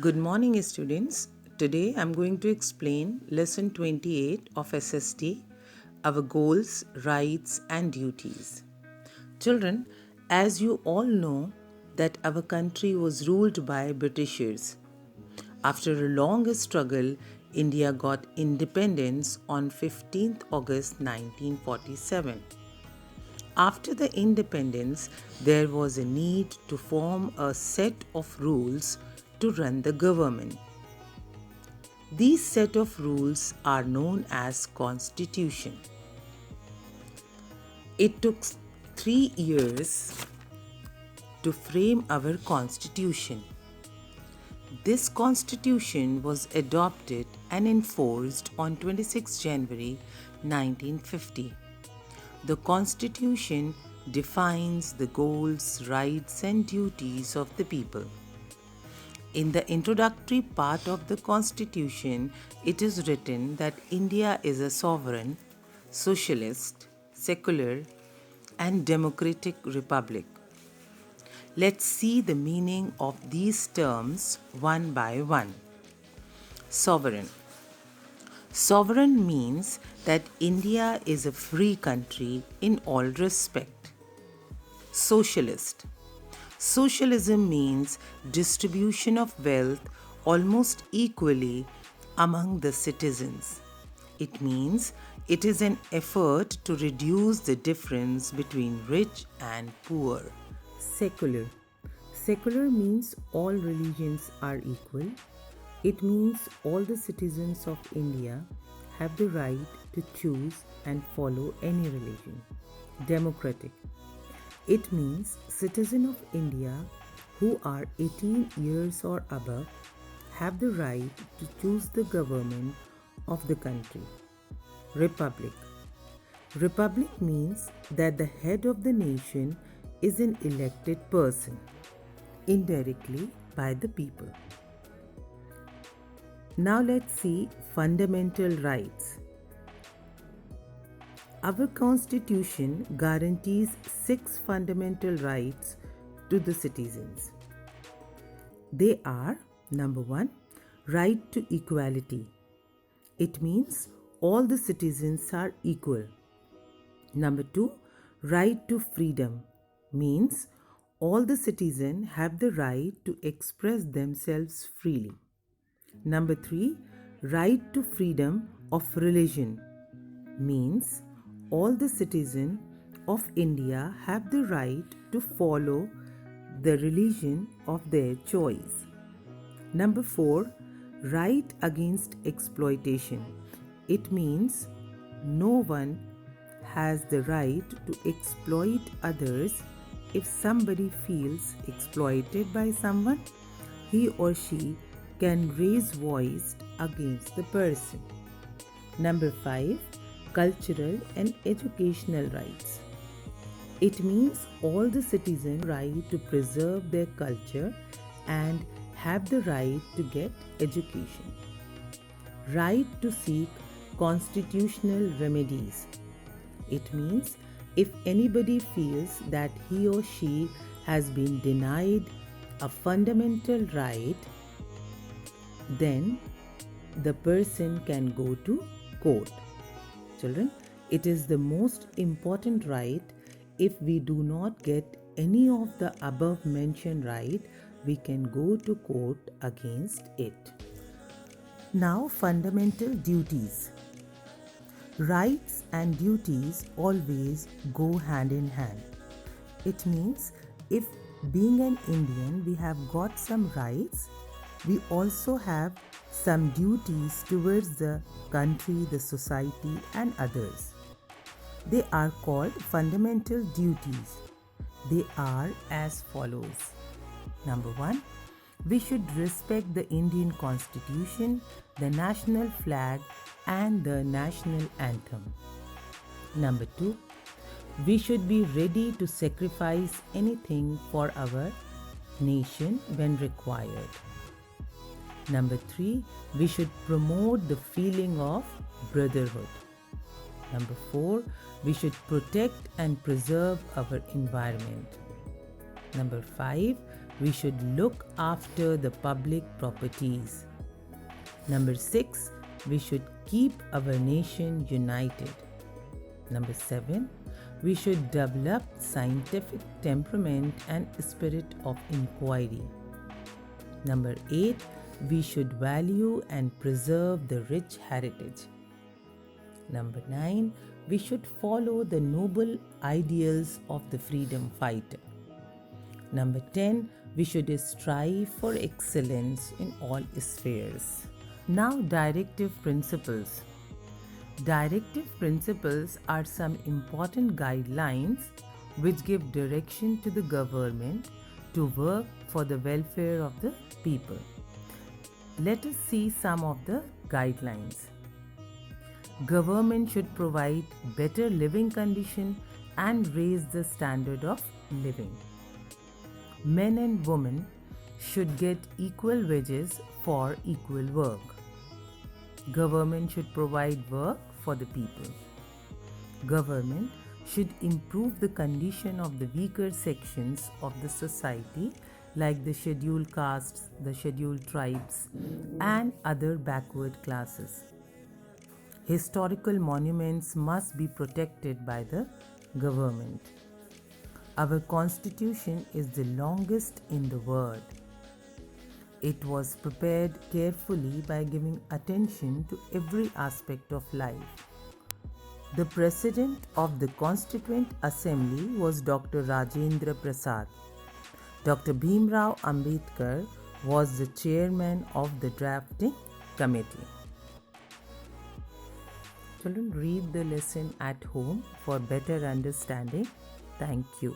Good morning, students. Today I'm going to explain lesson 28 of SST, our goals, rights and duties. Children, as you all know that our country was ruled by Britishers. After a long struggle, India got independence on 15th August 1947. After the independence, there was a need to form a set of rules to run the government. These set of rules are known as Constitution. It took 3 years to frame our Constitution. This Constitution was adopted and enforced on 26 January 1950. The Constitution defines the goals, rights, and duties of the people. In the introductory part of the Constitution, it is written that India is a sovereign, socialist, secular, and democratic republic. Let's see the meaning of these terms one by one. Sovereign. Sovereign means that India is a free country in all respect. Socialist. Socialism means distribution of wealth almost equally among the citizens. It means it is an effort to reduce the difference between rich and poor. Secular. Secular means all religions are equal. It means all the citizens of India have the right to choose and follow any religion. Democratic. It means citizens of India who are 18 years or above have the right to choose the government of the country. Republic. Republic means that the head of the nation is an elected person, indirectly by the people. Now let's see fundamental rights. Our Constitution guarantees 6 fundamental rights to the citizens. They are: number 1, right to equality. It means all the citizens are equal. Number 2, right to freedom. Means all the citizens have the right to express themselves freely. Number 3, right to freedom of religion. Means all the citizens of India have the right to follow the religion of their choice. Number 4, right against exploitation. It means no one has the right to exploit others. If somebody feels exploited by someone, he or she can raise voice against the person. Number 5, cultural and educational rights. It means all the citizens have the right to preserve their culture and have the right to get education. Right to seek constitutional remedies. It means if anybody feels that he or she has been denied a fundamental right, then the person can go to court. Children, it is the most important right. If we do not get any of the above mentioned right, we can go to court against it. Now, fundamental duties. Rights and duties always go hand in hand. It means if being an Indian we have got some rights, we also have some duties towards the country, the society and others. They are called fundamental duties. They are as follows. Number 1, we should respect the Indian Constitution, the national flag and the national anthem. Number 2, we should be ready to sacrifice anything for our nation when required. Number 3, we should promote the feeling of brotherhood. Number 4, we should protect and preserve our environment. Number 5, we should look after the public properties. Number 6, we should keep our nation united. Number 7, we should develop scientific temperament and spirit of inquiry. Number 8, we should value and preserve the rich heritage. Number 9, we should follow the noble ideals of the freedom fighter. Number 10, we should strive for excellence in all spheres. Now, directive principles. Directive principles are some important guidelines which give direction to the government to work for the welfare of the people. Let us see some of the guidelines. Government should provide better living condition and raise the standard of living. Men and women should get equal wages for equal work. Government should provide work for the people. Government should improve the condition of the weaker sections of the society like the scheduled castes, the scheduled tribes, and other backward classes. Historical monuments must be protected by the government. Our constitution is the longest in the world. It was prepared carefully by giving attention to every aspect of life. The President of the Constituent Assembly was Dr. Rajendra Prasad. Dr. Bhimrao Ambedkar was the chairman of the drafting committee. Children, read the lesson at home for better understanding. Thank you.